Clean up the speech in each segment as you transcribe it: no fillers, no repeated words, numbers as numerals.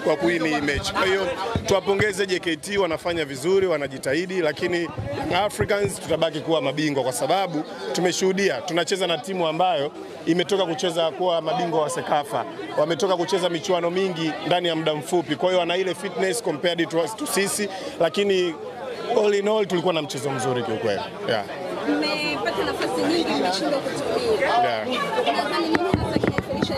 kwa kuwini mechi. Kwa hiyo tuwapongeze JKT, wanafanya vizuri, wanajitahidi, lakini Africans tutabaki kuwa mabingwa kwa sababu tumeshuhudia tunacheza na timu ambayo imetoka kucheza kuwa mabingwa wa Sekafa. Wametoka kucheza michuano mingi ndani ya muda mfupi. Kwa hiyo wana ile fitness compared to sisi, lakini all in all tulikuwa na mchezo mzuri kiukweli. Yeah. Mmepata nafasi nyingi mmeshindwa kutumia. Nadhani nini hasa kinafelisha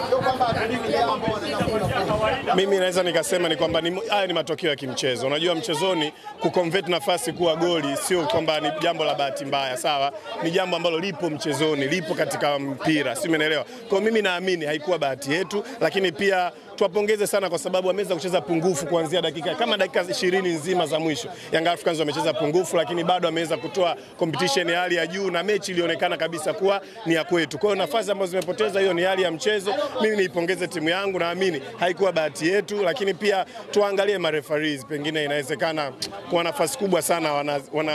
mimi naweza nikasema ni kwamba haya ni matokeo ya kimchezo. Unajua mchezoni kuconvert nafasi kuwa goli sio kwamba ni jambo la bahati mbaya, sawa? Ni jambo ambalo lipo mchezoni, lipo katika mpira, si umeelewa? Kwa mimi naamini haikuwa bahati yetu, lakini pia tuwapongeze sana kwa sababu wameweza kucheza pungufu kuanzia dakika 20 nzima za mwisho. Young Africans wamecheza pungufu, lakini bado wameweza kutoa competition ya hali ya juu na mechi ilionekana kabisa kuwa ni ya kwetu. Kwa hiyo nafasi ambazo zimepoteza, hiyo ni hali ya mchezo. Mimi niipongeze timu yangu, naamini haikuwa bahati yetu, lakini pia tuangalie mareferees, pengine inawezekana kwa nafasi kubwa sana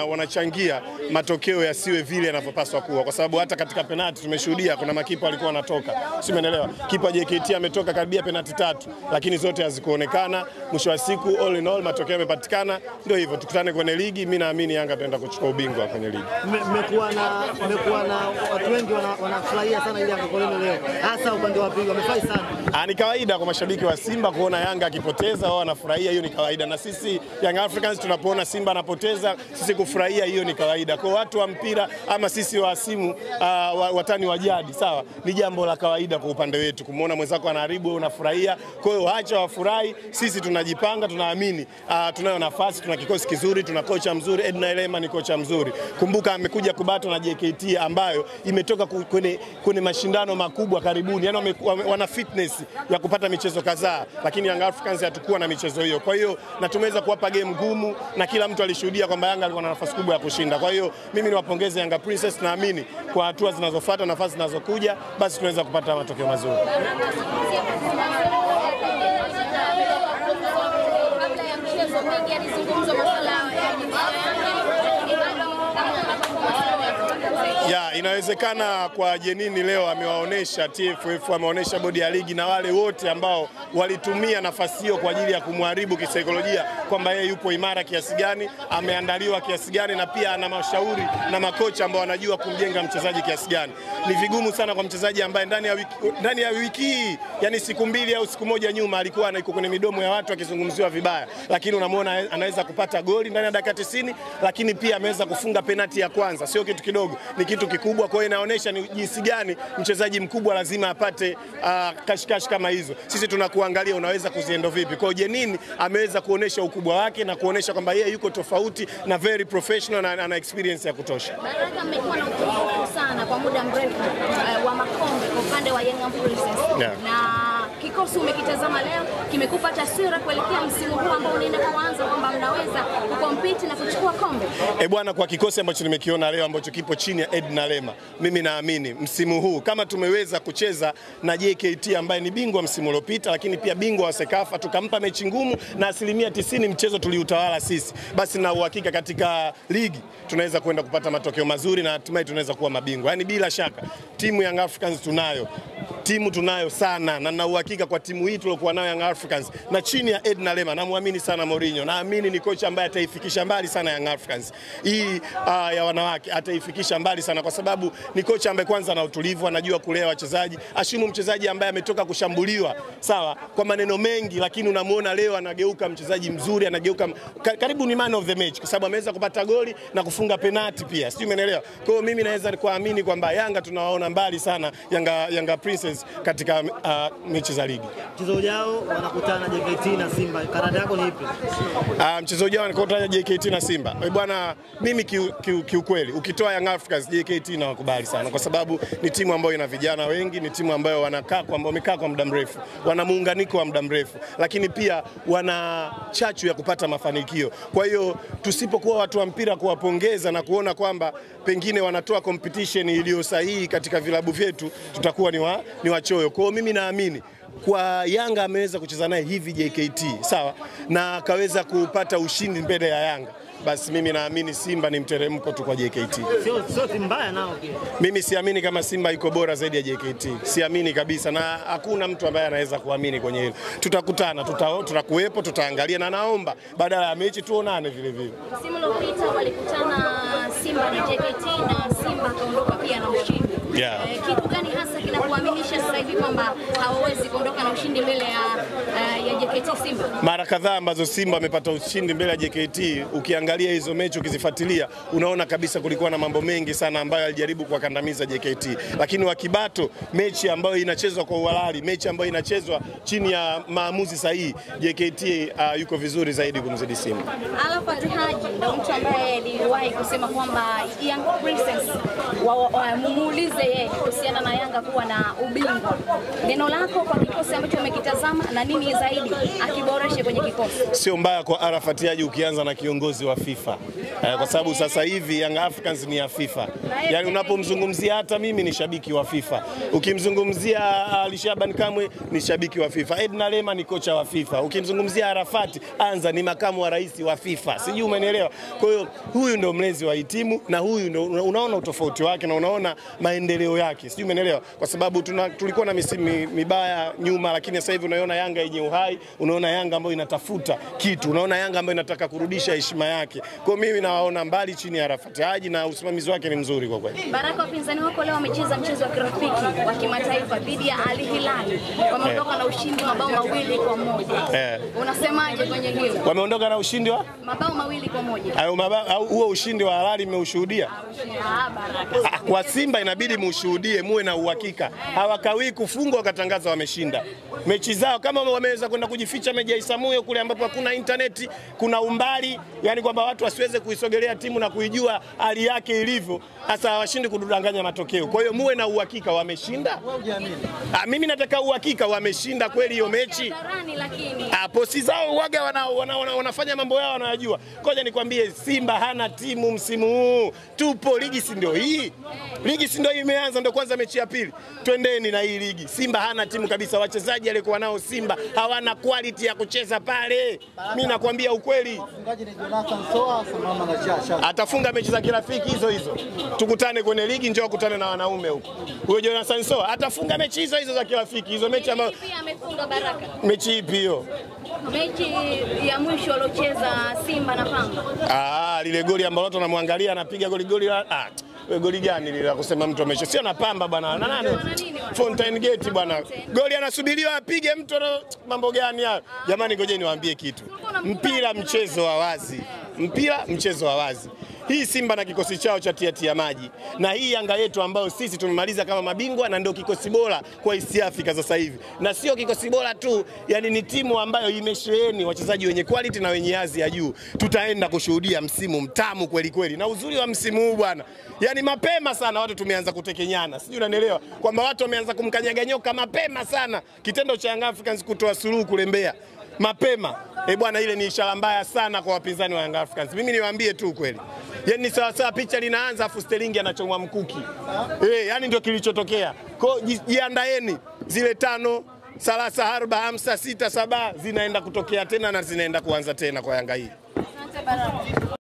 wanachangia matokeo yasiwe vile yanavyopaswa kuwa, kwa sababu hata katika penalti tumeshuhudia kuna makipa walikuwa wanatoka, si umeelewa? Kipa JKT ametoka karibia penalti 3, lakini zote hazikuonekana. Mwisho wa siku all in all matokeo yamepatikana. Ndio hivyo, tukutane kwenye ligi. Mimi naamini Yanga tunaenda kuchukua ubingwa kwenye ligi. Mmekuwa na watu wengi wanafurahia sana ile Yanga kwa leo, hasa upande wa pili wamefurahi sana. Ni kawaida kwa mashabiki wa Simba kuona Yanga akipoteza, wao wanafurahia, hiyo ni kawaida. Na sisi Young Africans tunapoona Simba anapoteza, sisi kufurahia, hiyo ni kawaida. Kwa watu wa mpira ama sisi wasimu watani wa jadi, sawa, ni jambo la kawaida kwa upande wetu kumuona mwenzako anaharibu, wewe unafurahia. Kwa hiyo acha wafurahi, sisi tunajipanga, tunaamini tunayo nafasi, tuna kikosi kizuri, tuna kocha mzuri. Edna Elema ni kocha mzuri. Kumbuka amekuja kubatwa na JKT ambayo imetoka kwenye mashindano makubwa karibuni. Yaani wana fitness ya kupata michezo kadhaa, lakini Young Africans hatakuwa na michezo hiyo. Kwa hiyo na tumeweza kuwapa game ngumu na kila mtu alishuhudia kwamba Yanga alikuwa na nafasi kubwa ya kushinda. Kwa hiyo mimi niwapongeze Yanga Princess, naamini kwa hatua zinazofuata, nafasi zinazokuja, basi tunaweza kupata matokeo mazuri. Ya, inawezekana kwa Jenini leo amewaonesha TFF, amewaonesha bodi ya ligi na wale wote ambao walitumia nafasi hiyo kwa ajili ya kumharibu kisaikolojia kwamba yeye yupo imara kiasi gani, ameandaliwa kiasi gani, na pia ana mashauri na makocha ambao wanajua kumjenga mchezaji kiasi gani. Ni vigumu sana kwa mchezaji ambaye ndani ya wiki hii, yani siku 2 au siku 1 nyuma alikuwa anaiko kwenye midomo ya watu akizungumziwa vibaya, lakini unamwona anaweza kupata goli ndani ya dakika 90, lakini pia ameweza kufunga penalti ya kwanza. Sio kitu kidogo, ni kitu kikubwa. Kwa hiyo inaonyesha ni jinsi gani mchezaji mkubwa lazima apate kashikashi kama hizo. Sisi tunakuangalia unaweza kuziendo vipi. Kwa hiyo Jenini ameweza kuonesha ukubwa wake na kuonesha kwamba yeye yuko tofauti na very professional na ana experience ya kutosha. Baraka amekuwa na uzoefu sana kwa muda mrefu wa makombe kwa upande wa Young Princess. Yeah. Na kikosi umekitazama leo kimekupa taswira kuelekea msimu huu ambao unaenda kuanza kwamba mnaweza kucompete na kuchukua kombe. Bwana, kwa kikosi ambacho nimekiona leo ambacho kipo chini ya Edna Lema, mimi naamini msimu huu kama tumeweza kucheza na JKT ambaye ni bingwa msimu uliopita, lakini pia bingwa wa Sekafa, tukampa mechi ngumu na 90% mchezo tuliutawala sisi, basi na uhakika katika ligi tunaweza kwenda kupata matokeo mazuri na hatimaye tunaweza kuwa mabingwa. Yani bila shaka timu Young Africans tunayo sana, na na uhakika kwa timu hii tuliokuwa nayo Young Africans na chini ya Edna Lema, namuamini sana Mourinho, naamini ni kocha ambaye ataifikisha mbali sana Young Africans hii ya wanawake, ataifikisha mbali sana kwa sababu ni kocha ambaye kwanza ana utulivu, anajua kulea wachezaji. Ashimu mchezaji ambaye ametoka kushambuliwa, sawa, kwa maneno mengi, lakini unamuona leo anageuka mchezaji mzuri, anageuka karibu ni man of the match kwa sababu ameweza kupata goli na kufunga penalti pia. Sio, umeelewa? Kwa hiyo mimi naweza kuamini kwamba Yanga tunawaona mbali sana Yanga Princess katika mechi za ligi. Mchezo ujao wanakutana JKT na Simba. Karata yako ni ipi? Mchezo ujao wanakutana JKT na Simba. Bwana, mimi kiukweli ukitoa Young Africans, JKT na wakubali sana kwa sababu ni timu ambayo ina vijana wengi, ni timu ambayo wamekaa kwa muda mrefu, wana muunganiko wa muda mrefu, lakini pia wana chachu ya kupata mafanikio. Kwa hiyo tusipokuwa watu wa mpira kuwapongeza na kuona kwamba pengine wanatoa competition iliyo sahihi katika vilabu vyetu, tutakuwa ni wachoyo. Kwa hiyo mimi naamini kwa Yanga ameweza kucheza naye hivi JKT, sawa, na akaweza kupata ushindi mbele ya Yanga. basi mimi naamini Simba ni mteremko tu kwa JKT. Sio timu mbaya nao pia. Mimi siamini kama Simba iko bora zaidi ya JKT. Siamini kabisa, na hakuna mtu ambaye anaweza kuamini kwenye hilo. Tutakutana, tutakuwepo, tutaangalia, na naomba badala ya mechi tuonane vile vile. Msimu uliopita walikutana Simba na JKT na Simba kaondoka pia na ushindi. Yeah. Kitu gani hasa kinakuaminisha sasa hivi kwamba hawawezi kuondoka na ushindi mbele ya JKT Simba? Mara kadhaa ambazo Simba amepata ushindi mbele ya JKT, ukiangalia hizo mechi ukizifuatilia, unaona kabisa kulikuwa na mambo mengi sana ambayo alijaribu kuwakandamiza JKT. Lakini wakibato mechi ambayo inachezwa kwa uhalali, mechi ambayo inachezwa chini ya maamuzi sahihi, JKT yuko vizuri zaidi kumzidi Simba. Arafat Haji ndio mtu ambaye aliwahi kusema kwamba Young Princess muulize yeye kuhusiana na Yanga kuwa na ubingwa. Neno lako kwa kikosi ambacho umekitazama na nini zaidi akiboreshe kwenye kikosi? Sio mbaya kwa Arafat Haji ukianza na kiongozi wa FIFA. Kwa sababu sasa hivi Young Africans ni ya FIFA. Yaani unapomzungumzia, hata mimi ni shabiki wa FIFA. Ukimzungumzia Ali Shaban Kamwe ni shabiki wa FIFA. Edna Lema ni kocha wa FIFA. Ukimzungumzia Arafat Anza ni makamu wa rais wa FIFA. Sijui umenielewa. Kwa hiyo huyu ndio mlezi wa timu, na huyu ndio unaona utofauti wake na unaona maendeleo yake. Sijui umenielewa. Kwa sababu tulikuwa na misimu mibaya nyuma, lakini sasa hivi unaona Yanga yenye uhai, unaona Yanga ambayo inatafuta kitu, unaona Yanga ambayo inataka kurudisha heshima yake. Kwa mimi nawaona mbali chini ya Arafat Haji, na usimamizi wake ni mzuri kwa kweli. Baraka, wapinzani wako leo wamecheza mchezo wa kirafiki wa kimataifa dhidi ya Al Hilal. Wameondoka na ushindi mabao 2-1. Unasemaje kwenye hilo? Wameondoka na ushindi wa mabao 2-1. Au huo ushindi wa halali mmeushuhudia? Baraka. Kwa Simba inabidi muushuhudie, muwe na uhakika. Hawakawii kufungwa wakatangaza wameshinda mechi zao. Kama wameweza kwenda kujificha Meja Isamuyo kule ambapo hakuna internet, kuna umbali, yani kwamba watu wasiweze kuisogelea timu na kuijua hali yake ilivyo, hasa hawashindi kudanganya matokeo. Kwa hiyo muwe na uhakika wameshinda. Mimi nataka uhakika wameshinda kweli hiyo mechi. Posi zao waga wanafanya mambo yao wanayojua. Ngoja nikwambie, Simba hana timu msimu huu. Tupo ligi, si ndio hii? Ligi si ndio imeanza, ndio kwanza mechi ya pili. Twendeni na hii ligi. Simba hana timu kabisa. Wachezaji alikuwa nao Simba hawana quality ya kucheza pale. Mimi nakwambia ukweli. Mfungaji ni Jonathan Soa samama na Chacha. Atafunga mechi za kirafiki hizo. Tukutane kwenye ligi, njoo kutane na wanaume huko. Huyo Jonathan Soa atafunga mechi hizo za kirafiki. Hizo mechi ambazo pia amefunga Baraka. Mechi ipi hiyo? Mechi ya mwisho aliocheza Simba na Pamba. Lile goli ambalo watu wanamwangalia anapiga goli goli gani lile la kusema mtu amesha? Sio na Pamba bwana. Na nani? Fontaine Gate bwana. Goli anasubiriwa apige mtu, mambo gani hayo? Jamani, ngojeni niwaambie kitu. Mpira mchezo wa wazi. Mpira mchezo wa wazi. Hii Simba na kikosi chao cha tia maji, na hii Yanga yetu ambayo sisi tumemaliza kama mabingwa na ndio kikosi bora kwa East Africa sasa hivi. Na sio kikosi bora tu, yani ni timu ambayo imesheheni wachezaji wenye quality na wenye hadhi ya juu. Tutaenda kushuhudia msimu mtamu kweli kweli. Na uzuri wa msimu huu bwana, yani mapema sana watu tumeanza kutekenyana. Sijui unanielewa kwamba watu wameanza kumkanyaga nyoka mapema sana. Kitendo cha Young Africans kutoa suluhu kule Mbeya mapema, bwana, ile ni ishara mbaya sana kwa wapinzani wa Young Africans. Mimi niwaambie tu kweli. Yani sawa picha linaanza afu Sterling anachomwa mkuki. Yani ndio kilichotokea. Kwa jiandaeni, zile 5 3 4 5 6 7 zinaenda kutokea tena na zinaenda kuanza tena kwa Yanga hii. Asante Baraka.